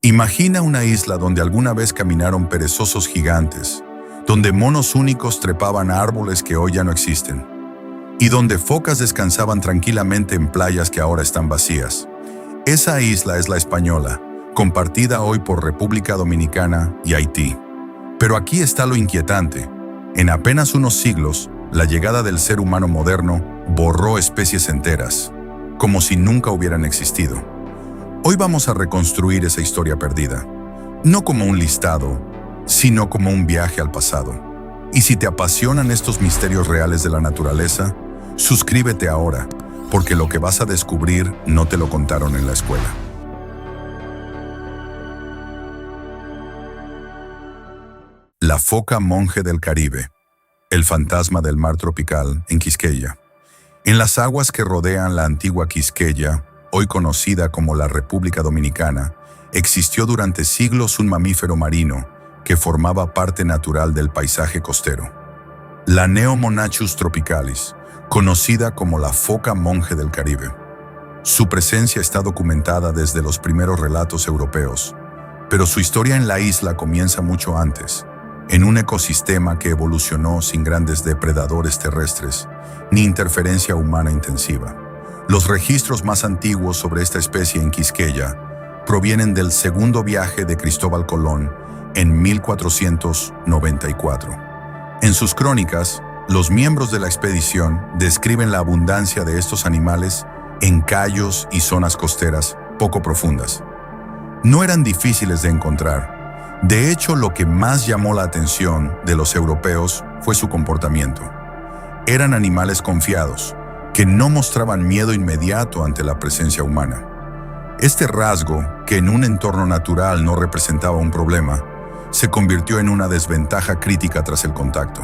Imagina una isla donde alguna vez caminaron perezosos gigantes, donde monos únicos trepaban a árboles que hoy ya no existen, y donde focas descansaban tranquilamente en playas que ahora están vacías. Esa isla es La Española, compartida hoy por República Dominicana y Haití. Pero aquí está lo inquietante. En apenas unos siglos, la llegada del ser humano moderno borró especies enteras, como si nunca hubieran existido. Hoy vamos a reconstruir esa historia perdida, no como un listado, sino como un viaje al pasado. Y si te apasionan estos misterios reales de la naturaleza, suscríbete ahora, porque lo que vas a descubrir no te lo contaron en la escuela. La foca monje del Caribe, el fantasma del mar tropical en Quisqueya. En las aguas que rodean la antigua Quisqueya, hoy conocida como la República Dominicana, existió durante siglos un mamífero marino que formaba parte natural del paisaje costero. La Neomonachus tropicalis, conocida como la foca monje del Caribe. Su presencia está documentada desde los primeros relatos europeos, pero su historia en la isla comienza mucho antes, en un ecosistema que evolucionó sin grandes depredadores terrestres ni interferencia humana intensiva. Los registros más antiguos sobre esta especie en Quisqueya provienen del segundo viaje de Cristóbal Colón en 1494. En sus crónicas, los miembros de la expedición describen la abundancia de estos animales en cayos y zonas costeras poco profundas. No eran difíciles de encontrar. De hecho, lo que más llamó la atención de los europeos fue su comportamiento. Eran animales confiados, que no mostraban miedo inmediato ante la presencia humana. Este rasgo, que en un entorno natural no representaba un problema, se convirtió en una desventaja crítica tras el contacto.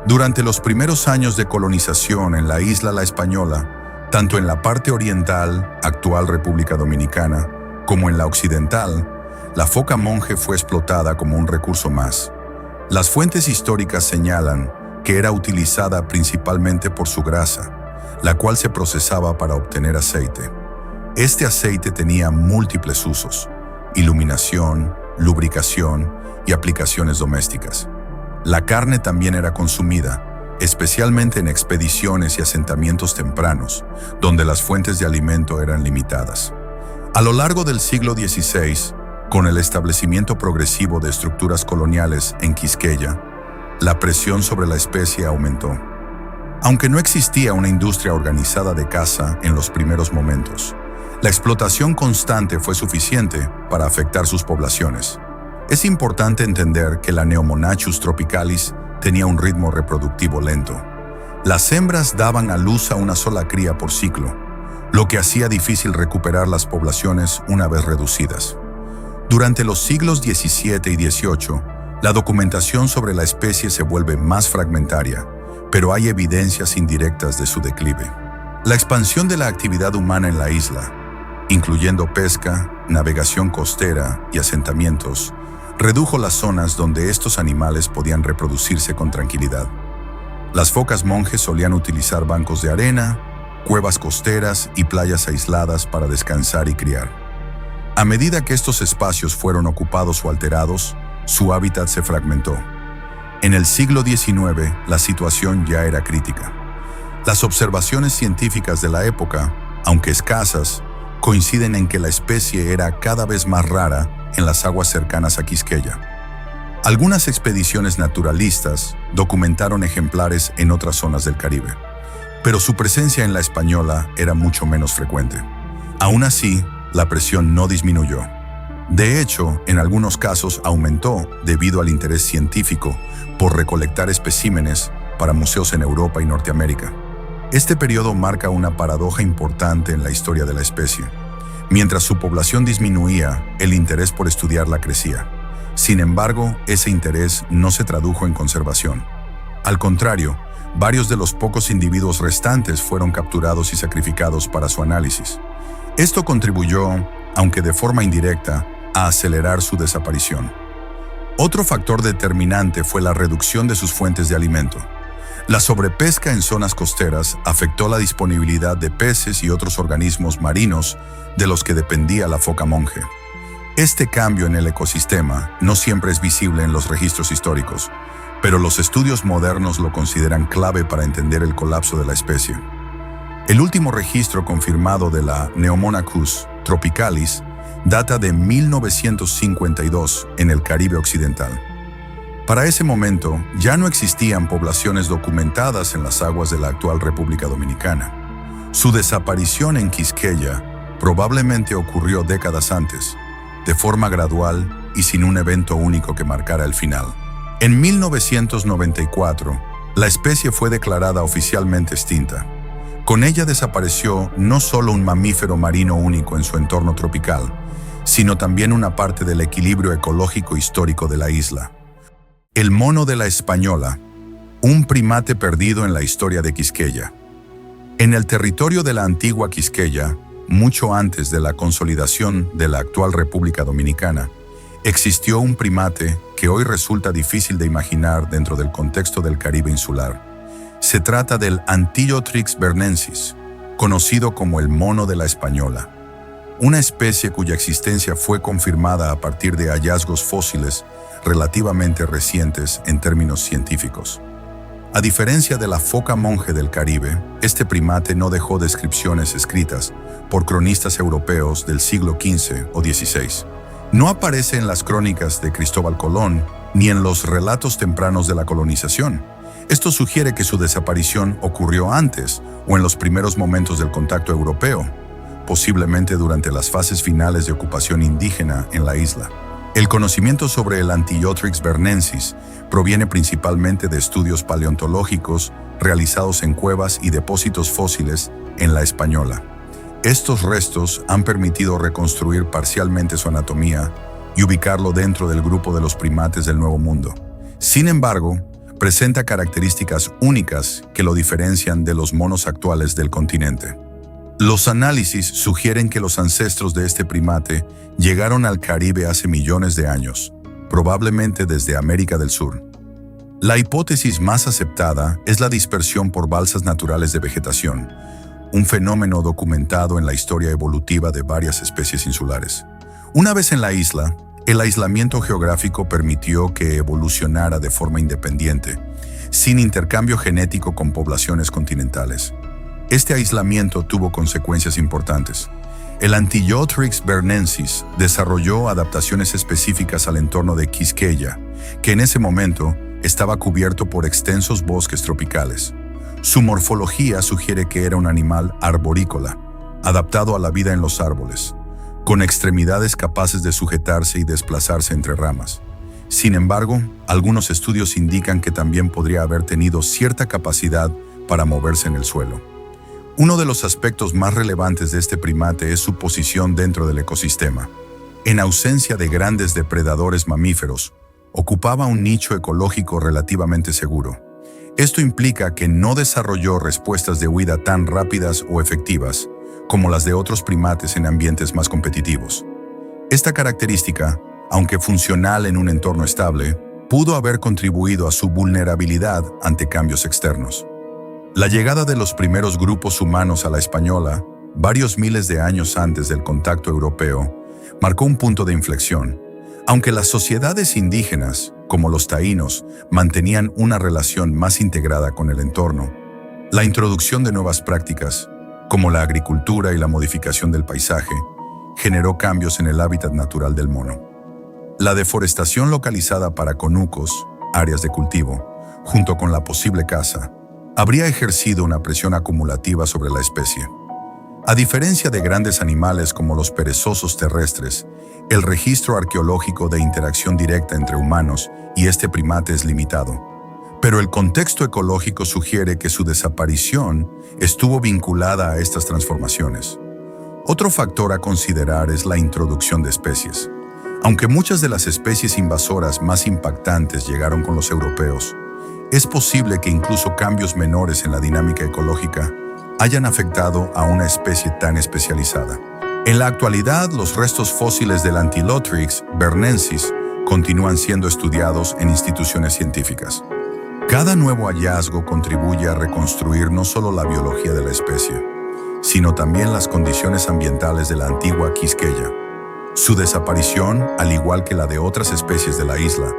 Durante los primeros años de colonización en la isla La Española, tanto en la parte oriental, actual República Dominicana, como en la occidental, la foca monje fue explotada como un recurso más. Las fuentes históricas señalan que era utilizada principalmente por su grasa, la cual se procesaba para obtener aceite. Este aceite tenía múltiples usos: iluminación, lubricación y aplicaciones domésticas. La carne también era consumida, especialmente en expediciones y asentamientos tempranos, donde las fuentes de alimento eran limitadas. A lo largo del siglo XVI, con el establecimiento progresivo de estructuras coloniales en Quisqueya, la presión sobre la especie aumentó. Aunque no existía una industria organizada de caza en los primeros momentos, la explotación constante fue suficiente para afectar sus poblaciones. Es importante entender que la Neomonachus tropicalis tenía un ritmo reproductivo lento. Las hembras daban a luz a una sola cría por ciclo, lo que hacía difícil recuperar las poblaciones una vez reducidas. Durante los siglos XVII y XVIII, la documentación sobre la especie se vuelve más fragmentaria, pero hay evidencias indirectas de su declive. La expansión de la actividad humana en la isla, incluyendo pesca, navegación costera y asentamientos, redujo las zonas donde estos animales podían reproducirse con tranquilidad. Las focas monjes solían utilizar bancos de arena, cuevas costeras y playas aisladas para descansar y criar. A medida que estos espacios fueron ocupados o alterados, su hábitat se fragmentó. En el siglo XIX, la situación ya era crítica. Las observaciones científicas de la época, aunque escasas, coinciden en que la especie era cada vez más rara en las aguas cercanas a Quisqueya. Algunas expediciones naturalistas documentaron ejemplares en otras zonas del Caribe, pero su presencia en La Española era mucho menos frecuente. Aún así, la presión no disminuyó. De hecho, en algunos casos aumentó debido al interés científico por recolectar especímenes para museos en Europa y Norteamérica. Este periodo marca una paradoja importante en la historia de la especie. Mientras su población disminuía, el interés por estudiarla crecía. Sin embargo, ese interés no se tradujo en conservación. Al contrario, varios de los pocos individuos restantes fueron capturados y sacrificados para su análisis. Esto contribuyó, aunque de forma indirecta, a acelerar su desaparición. Otro factor determinante fue la reducción de sus fuentes de alimento. La sobrepesca en zonas costeras afectó la disponibilidad de peces y otros organismos marinos de los que dependía la foca monje. Este cambio en el ecosistema no siempre es visible en los registros históricos, pero los estudios modernos lo consideran clave para entender el colapso de la especie. El último registro confirmado de la Neomonachus tropicalis data de 1952 en el Caribe occidental. Para ese momento, ya no existían poblaciones documentadas en las aguas de la actual República Dominicana. Su desaparición en Quisqueya probablemente ocurrió décadas antes, de forma gradual y sin un evento único que marcara el final. En 1994, la especie fue declarada oficialmente extinta. Con ella desapareció no solo un mamífero marino único en su entorno tropical, sino también una parte del equilibrio ecológico histórico de la isla. El mono de la Española, un primate perdido en la historia de Quisqueya. En el territorio de la antigua Quisqueya, mucho antes de la consolidación de la actual República Dominicana, existió un primate que hoy resulta difícil de imaginar dentro del contexto del Caribe insular. Se trata del Antillotrix bernensis, conocido como el mono de la Española, una especie cuya existencia fue confirmada a partir de hallazgos fósiles relativamente recientes en términos científicos. A diferencia de la foca monje del Caribe, este primate no dejó descripciones escritas por cronistas europeos del siglo XV o XVI. No aparece en las crónicas de Cristóbal Colón ni en los relatos tempranos de la colonización. Esto sugiere que su desaparición ocurrió antes o en los primeros momentos del contacto europeo, posiblemente durante las fases finales de ocupación indígena en la isla. El conocimiento sobre el Antillotrix bernensis proviene principalmente de estudios paleontológicos realizados en cuevas y depósitos fósiles en la Española. Estos restos han permitido reconstruir parcialmente su anatomía y ubicarlo dentro del grupo de los primates del Nuevo Mundo. Sin embargo, presenta características únicas que lo diferencian de los monos actuales del continente. Los análisis sugieren que los ancestros de este primate llegaron al Caribe hace millones de años, probablemente desde América del Sur. La hipótesis más aceptada es la dispersión por balsas naturales de vegetación, un fenómeno documentado en la historia evolutiva de varias especies insulares. Una vez en la isla, el aislamiento geográfico permitió que evolucionara de forma independiente, sin intercambio genético con poblaciones continentales. Este aislamiento tuvo consecuencias importantes. El Antillotrix bernensis desarrolló adaptaciones específicas al entorno de Quisqueya, que en ese momento estaba cubierto por extensos bosques tropicales. Su morfología sugiere que era un animal arborícola, adaptado a la vida en los árboles, con extremidades capaces de sujetarse y desplazarse entre ramas. Sin embargo, algunos estudios indican que también podría haber tenido cierta capacidad para moverse en el suelo. Uno de los aspectos más relevantes de este primate es su posición dentro del ecosistema. En ausencia de grandes depredadores mamíferos, ocupaba un nicho ecológico relativamente seguro. Esto implica que no desarrolló respuestas de huida tan rápidas o efectivas como las de otros primates en ambientes más competitivos. Esta característica, aunque funcional en un entorno estable, pudo haber contribuido a su vulnerabilidad ante cambios externos. La llegada de los primeros grupos humanos a la Española, varios miles de años antes del contacto europeo, marcó un punto de inflexión. Aunque las sociedades indígenas, como los taínos, mantenían una relación más integrada con el entorno, la introducción de nuevas prácticas, como la agricultura y la modificación del paisaje, generó cambios en el hábitat natural del mono. La deforestación localizada para conucos, áreas de cultivo, junto con la posible caza, habría ejercido una presión acumulativa sobre la especie. A diferencia de grandes animales como los perezosos terrestres, el registro arqueológico de interacción directa entre humanos y este primate es limitado. Pero el contexto ecológico sugiere que su desaparición estuvo vinculada a estas transformaciones. Otro factor a considerar es la introducción de especies. Aunque muchas de las especies invasoras más impactantes llegaron con los europeos, es posible que incluso cambios menores en la dinámica ecológica hayan afectado a una especie tan especializada. En la actualidad, los restos fósiles del Antillotrix bernensis continúan siendo estudiados en instituciones científicas. Cada nuevo hallazgo contribuye a reconstruir no solo la biología de la especie, sino también las condiciones ambientales de la antigua Quisqueya. Su desaparición, al igual que la de otras especies de la isla,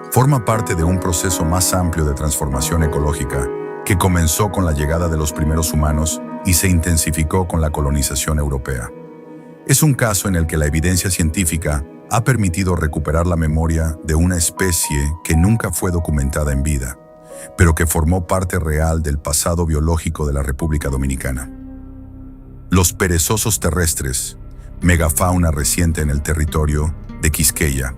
forma parte de un proceso más amplio de transformación ecológica que comenzó con la llegada de los primeros humanos y se intensificó con la colonización europea. Es un caso en el que la evidencia científica ha permitido recuperar la memoria de una especie que nunca fue documentada en vida, pero que formó parte real del pasado biológico de la República Dominicana. Los perezosos terrestres, megafauna reciente en el territorio de Quisqueya.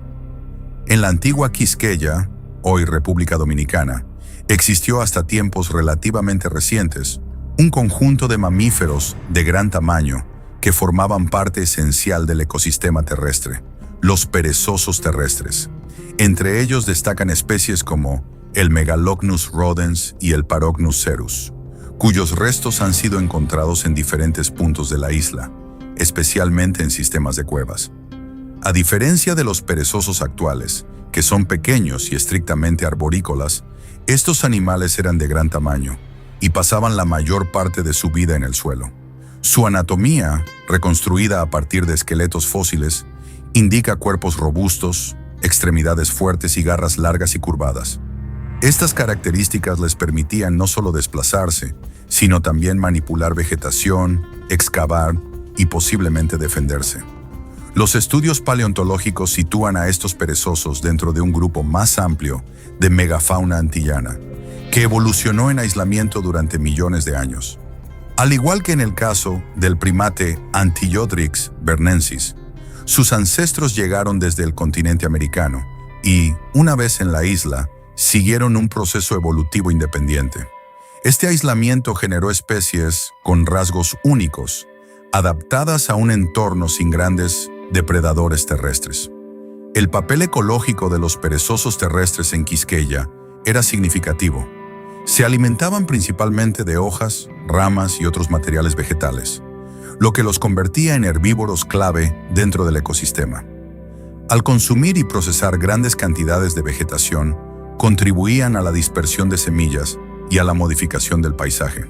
En la antigua Quisqueya, hoy República Dominicana, existió hasta tiempos relativamente recientes un conjunto de mamíferos de gran tamaño que formaban parte esencial del ecosistema terrestre, los perezosos terrestres. Entre ellos destacan especies como el Megalocnus rodens y el Parocnus cerus, cuyos restos han sido encontrados en diferentes puntos de la isla, especialmente en sistemas de cuevas. A diferencia de los perezosos actuales, que son pequeños y estrictamente arborícolas, estos animales eran de gran tamaño y pasaban la mayor parte de su vida en el suelo. Su anatomía, reconstruida a partir de esqueletos fósiles, indica cuerpos robustos, extremidades fuertes y garras largas y curvadas. Estas características les permitían no solo desplazarse, sino también manipular vegetación, excavar y posiblemente defenderse. Los estudios paleontológicos sitúan a estos perezosos dentro de un grupo más amplio de megafauna antillana, que evolucionó en aislamiento durante millones de años. Al igual que en el caso del primate Antillodrix bernensis, sus ancestros llegaron desde el continente americano y, una vez en la isla, siguieron un proceso evolutivo independiente. Este aislamiento generó especies con rasgos únicos, adaptadas a un entorno sin grandes depredadores terrestres. El papel ecológico de los perezosos terrestres en Quisqueya era significativo. Se alimentaban principalmente de hojas, ramas y otros materiales vegetales, lo que los convertía en herbívoros clave dentro del ecosistema. Al consumir y procesar grandes cantidades de vegetación, contribuían a la dispersión de semillas y a la modificación del paisaje.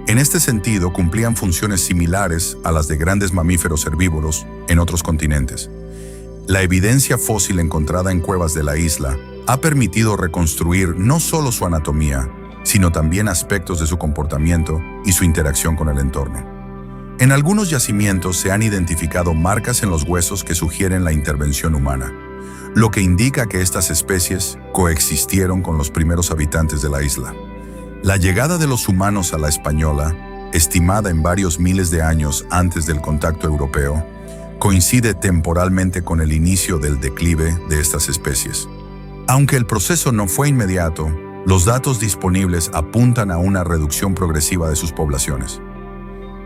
En este sentido, cumplían funciones similares a las de grandes mamíferos herbívoros en otros continentes. La evidencia fósil encontrada en cuevas de la isla ha permitido reconstruir no solo su anatomía, sino también aspectos de su comportamiento y su interacción con el entorno. En algunos yacimientos se han identificado marcas en los huesos que sugieren la intervención humana, lo que indica que estas especies coexistieron con los primeros habitantes de la isla. La llegada de los humanos a la Española, estimada en varios miles de años antes del contacto europeo, coincide temporalmente con el inicio del declive de estas especies. Aunque el proceso no fue inmediato, los datos disponibles apuntan a una reducción progresiva de sus poblaciones.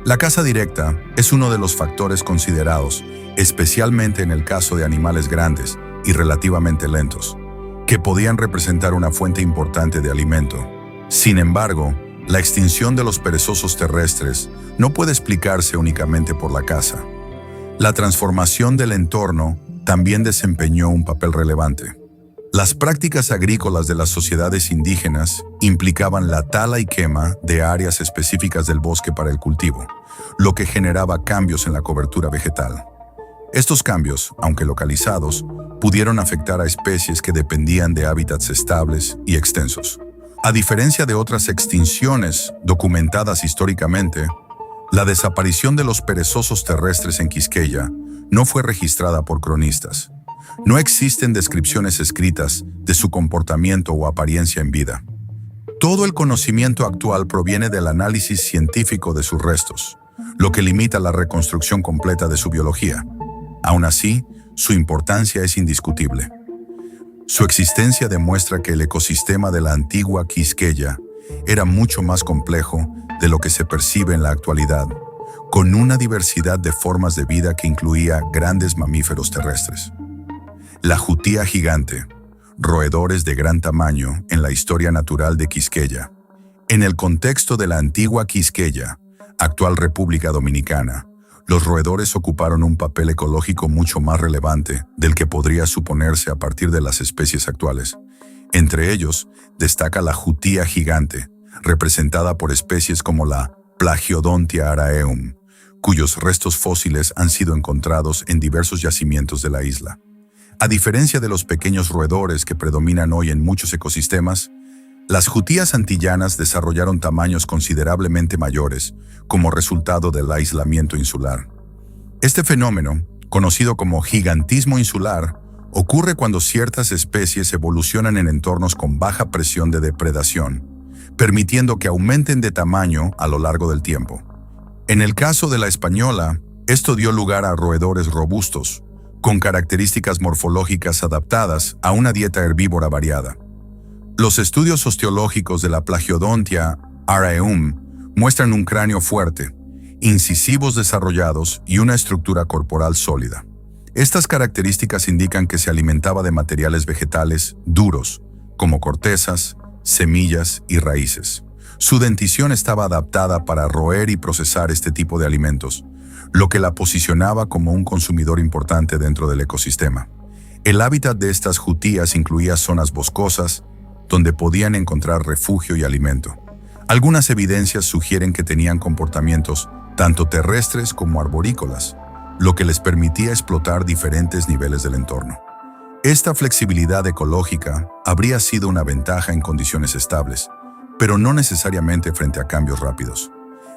La caza directa es uno de los factores considerados, especialmente en el caso de animales grandes y relativamente lentos, que podían representar una fuente importante de alimento. Sin embargo, la extinción de los perezosos terrestres no puede explicarse únicamente por la caza. La transformación del entorno también desempeñó un papel relevante. Las prácticas agrícolas de las sociedades indígenas implicaban la tala y quema de áreas específicas del bosque para el cultivo, lo que generaba cambios en la cobertura vegetal. Estos cambios, aunque localizados, pudieron afectar a especies que dependían de hábitats estables y extensos. A diferencia de otras extinciones documentadas históricamente, la desaparición de los perezosos terrestres en Quisqueya no fue registrada por cronistas. No existen descripciones escritas de su comportamiento o apariencia en vida. Todo el conocimiento actual proviene del análisis científico de sus restos, lo que limita la reconstrucción completa de su biología. Aún así, su importancia es indiscutible. Su existencia demuestra que el ecosistema de la antigua Quisqueya era mucho más complejo de lo que se percibe en la actualidad, con una diversidad de formas de vida que incluía grandes mamíferos terrestres. La jutía gigante, roedores de gran tamaño en la historia natural de Quisqueya. En el contexto de la antigua Quisqueya, actual República Dominicana, los roedores ocuparon un papel ecológico mucho más relevante del que podría suponerse a partir de las especies actuales. Entre ellos, destaca la jutía gigante, representada por especies como la Plagiodontia araeum, cuyos restos fósiles han sido encontrados en diversos yacimientos de la isla. A diferencia de los pequeños roedores que predominan hoy en muchos ecosistemas, las jutías antillanas desarrollaron tamaños considerablemente mayores como resultado del aislamiento insular. Este fenómeno, conocido como gigantismo insular, ocurre cuando ciertas especies evolucionan en entornos con baja presión de depredación, permitiendo que aumenten de tamaño a lo largo del tiempo. En el caso de la española, esto dio lugar a roedores robustos, con características morfológicas adaptadas a una dieta herbívora variada. Los estudios osteológicos de la Plagiodontia araeum muestran un cráneo fuerte, incisivos desarrollados y una estructura corporal sólida. Estas características indican que se alimentaba de materiales vegetales duros, como cortezas, semillas y raíces. Su dentición estaba adaptada para roer y procesar este tipo de alimentos, lo que la posicionaba como un consumidor importante dentro del ecosistema. El hábitat de estas jutías incluía zonas boscosas, donde podían encontrar refugio y alimento. Algunas evidencias sugieren que tenían comportamientos tanto terrestres como arborícolas, lo que les permitía explotar diferentes niveles del entorno. Esta flexibilidad ecológica habría sido una ventaja en condiciones estables, pero no necesariamente frente a cambios rápidos.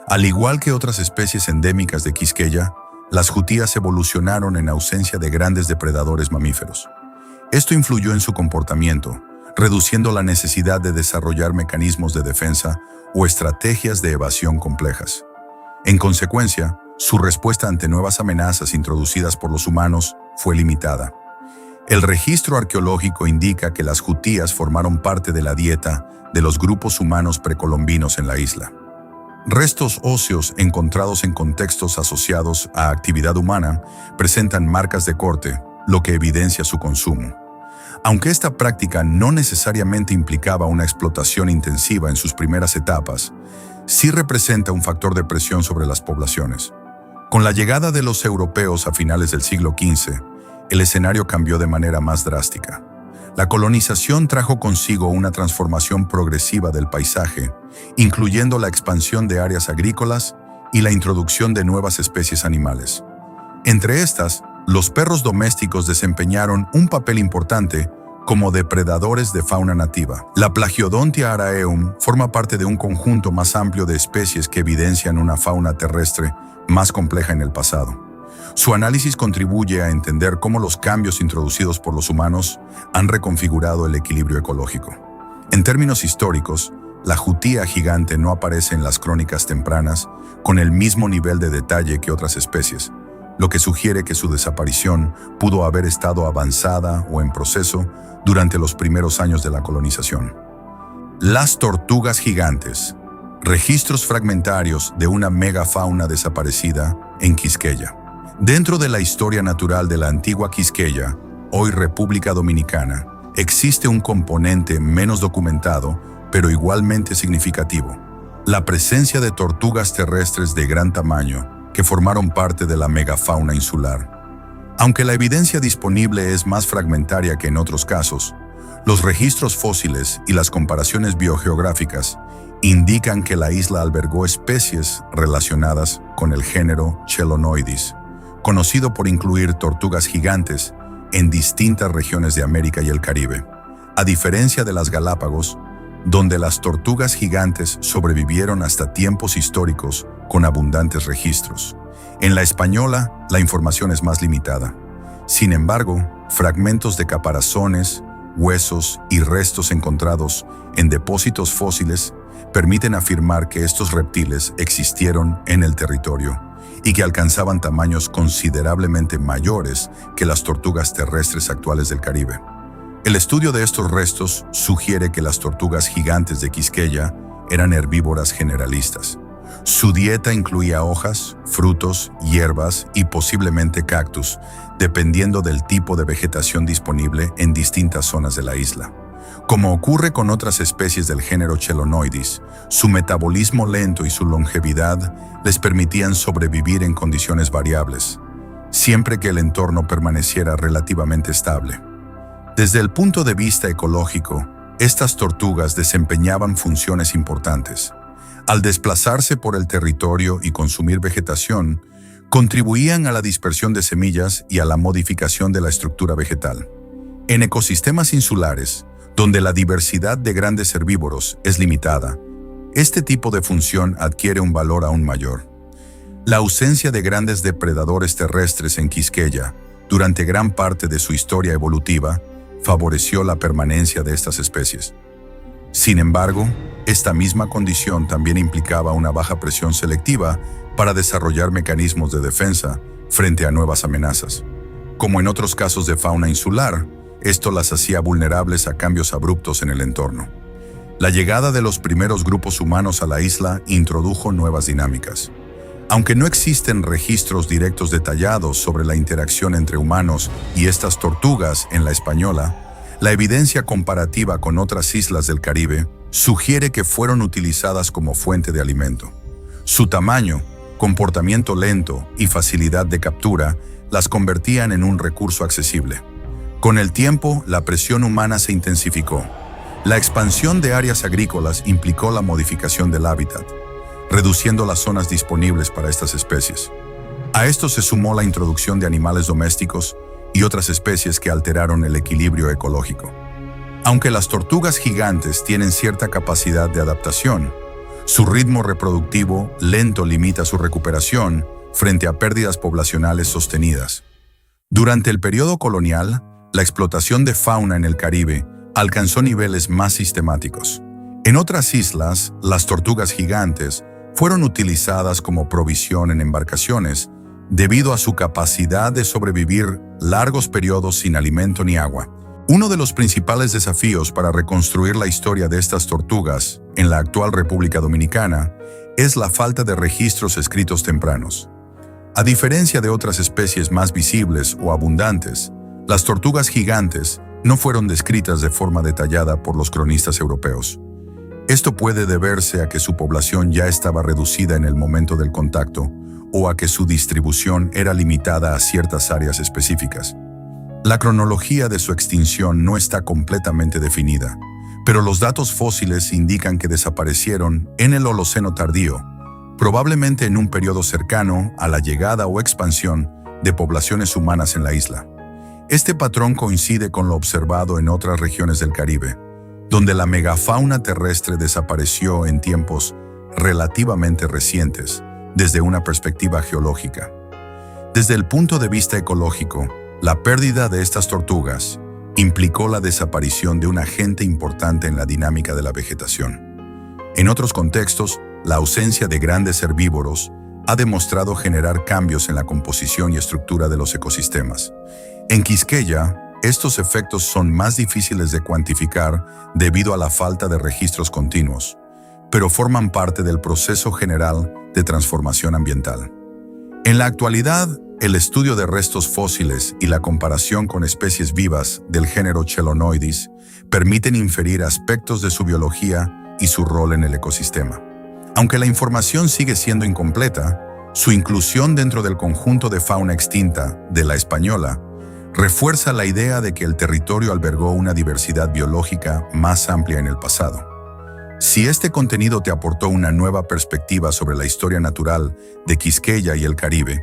Al igual que otras especies endémicas de Quisqueya, las jutías evolucionaron en ausencia de grandes depredadores mamíferos. Esto influyó en su comportamiento, reduciendo la necesidad de desarrollar mecanismos de defensa o estrategias de evasión complejas. En consecuencia, su respuesta ante nuevas amenazas introducidas por los humanos fue limitada. El registro arqueológico indica que las jutías formaron parte de la dieta de los grupos humanos precolombinos en la isla. Restos óseos encontrados en contextos asociados a actividad humana presentan marcas de corte, lo que evidencia su consumo. Aunque esta práctica no necesariamente implicaba una explotación intensiva en sus primeras etapas, sí representa un factor de presión sobre las poblaciones. Con la llegada de los europeos a finales del siglo XV, el escenario cambió de manera más drástica. La colonización trajo consigo una transformación progresiva del paisaje, incluyendo la expansión de áreas agrícolas y la introducción de nuevas especies animales. Entre estas, los perros domésticos desempeñaron un papel importante como depredadores de fauna nativa. La Plagiodontia araeum forma parte de un conjunto más amplio de especies que evidencian una fauna terrestre más compleja en el pasado. Su análisis contribuye a entender cómo los cambios introducidos por los humanos han reconfigurado el equilibrio ecológico. En términos históricos, la jutía gigante no aparece en las crónicas tempranas con el mismo nivel de detalle que otras especies, lo que sugiere que su desaparición pudo haber estado avanzada o en proceso durante los primeros años de la colonización. Las tortugas gigantes. Registros fragmentarios de una megafauna desaparecida en Quisqueya. Dentro de la historia natural de la antigua Quisqueya, hoy República Dominicana, existe un componente menos documentado, pero igualmente significativo: la presencia de tortugas terrestres de gran tamaño que formaron parte de la megafauna insular. Aunque la evidencia disponible es más fragmentaria que en otros casos, los registros fósiles y las comparaciones biogeográficas indican que la isla albergó especies relacionadas con el género Chelonoidis, conocido por incluir tortugas gigantes en distintas regiones de América y el Caribe. A diferencia de las Galápagos, donde las tortugas gigantes sobrevivieron hasta tiempos históricos con abundantes registros. En la española, la información es más limitada. Sin embargo, fragmentos de caparazones, huesos y restos encontrados en depósitos fósiles permiten afirmar que estos reptiles existieron en el territorio y que alcanzaban tamaños considerablemente mayores que las tortugas terrestres actuales del Caribe. El estudio de estos restos sugiere que las tortugas gigantes de Quisqueya eran herbívoras generalistas. Su dieta incluía hojas, frutos, hierbas y posiblemente cactus, dependiendo del tipo de vegetación disponible en distintas zonas de la isla. Como ocurre con otras especies del género Chelonoidis, su metabolismo lento y su longevidad les permitían sobrevivir en condiciones variables, siempre que el entorno permaneciera relativamente estable. Desde el punto de vista ecológico, estas tortugas desempeñaban funciones importantes. Al desplazarse por el territorio y consumir vegetación, contribuían a la dispersión de semillas y a la modificación de la estructura vegetal. En ecosistemas insulares, donde la diversidad de grandes herbívoros es limitada, este tipo de función adquiere un valor aún mayor. La ausencia de grandes depredadores terrestres en Quisqueya, durante gran parte de su historia evolutiva, favoreció la permanencia de estas especies. Sin embargo, esta misma condición también implicaba una baja presión selectiva para desarrollar mecanismos de defensa frente a nuevas amenazas. Como en otros casos de fauna insular, esto las hacía vulnerables a cambios abruptos en el entorno. La llegada de los primeros grupos humanos a la isla introdujo nuevas dinámicas. Aunque no existen registros directos detallados sobre la interacción entre humanos y estas tortugas en La Española, la evidencia comparativa con otras islas del Caribe sugiere que fueron utilizadas como fuente de alimento. Su tamaño, comportamiento lento y facilidad de captura las convertían en un recurso accesible. Con el tiempo, la presión humana se intensificó. La expansión de áreas agrícolas implicó la modificación del hábitat, reduciendo las zonas disponibles para estas especies. A esto se sumó la introducción de animales domésticos y otras especies que alteraron el equilibrio ecológico. Aunque las tortugas gigantes tienen cierta capacidad de adaptación, su ritmo reproductivo lento limita su recuperación frente a pérdidas poblacionales sostenidas. Durante el periodo colonial, la explotación de fauna en el Caribe alcanzó niveles más sistemáticos. En otras islas, las tortugas gigantes fueron utilizadas como provisión en embarcaciones debido a su capacidad de sobrevivir largos periodos sin alimento ni agua. Uno de los principales desafíos para reconstruir la historia de estas tortugas en la actual República Dominicana es la falta de registros escritos tempranos. A diferencia de otras especies más visibles o abundantes, las tortugas gigantes no fueron descritas de forma detallada por los cronistas europeos. Esto puede deberse a que su población ya estaba reducida en el momento del contacto o a que su distribución era limitada a ciertas áreas específicas. La cronología de su extinción no está completamente definida, pero los datos fósiles indican que desaparecieron en el Holoceno tardío, probablemente en un periodo cercano a la llegada o expansión de poblaciones humanas en la isla. Este patrón coincide con lo observado en otras regiones del Caribe, donde la megafauna terrestre desapareció en tiempos relativamente recientes, desde una perspectiva geológica. Desde el punto de vista ecológico, la pérdida de estas tortugas implicó la desaparición de un agente importante en la dinámica de la vegetación. En otros contextos, la ausencia de grandes herbívoros ha demostrado generar cambios en la composición y estructura de los ecosistemas. En Quisqueya, estos efectos son más difíciles de cuantificar debido a la falta de registros continuos, pero forman parte del proceso general de transformación ambiental. En la actualidad, el estudio de restos fósiles y la comparación con especies vivas del género Chelonoidis permiten inferir aspectos de su biología y su rol en el ecosistema. Aunque la información sigue siendo incompleta, su inclusión dentro del conjunto de fauna extinta de La Española refuerza la idea de que el territorio albergó una diversidad biológica más amplia en el pasado. Si este contenido te aportó una nueva perspectiva sobre la historia natural de Quisqueya y el Caribe,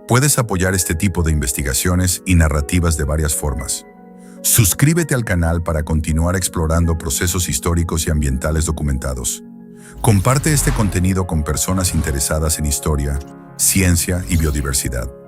puedes apoyar este tipo de investigaciones y narrativas de varias formas. Suscríbete al canal para continuar explorando procesos históricos y ambientales documentados. Comparte este contenido con personas interesadas en historia, ciencia y biodiversidad.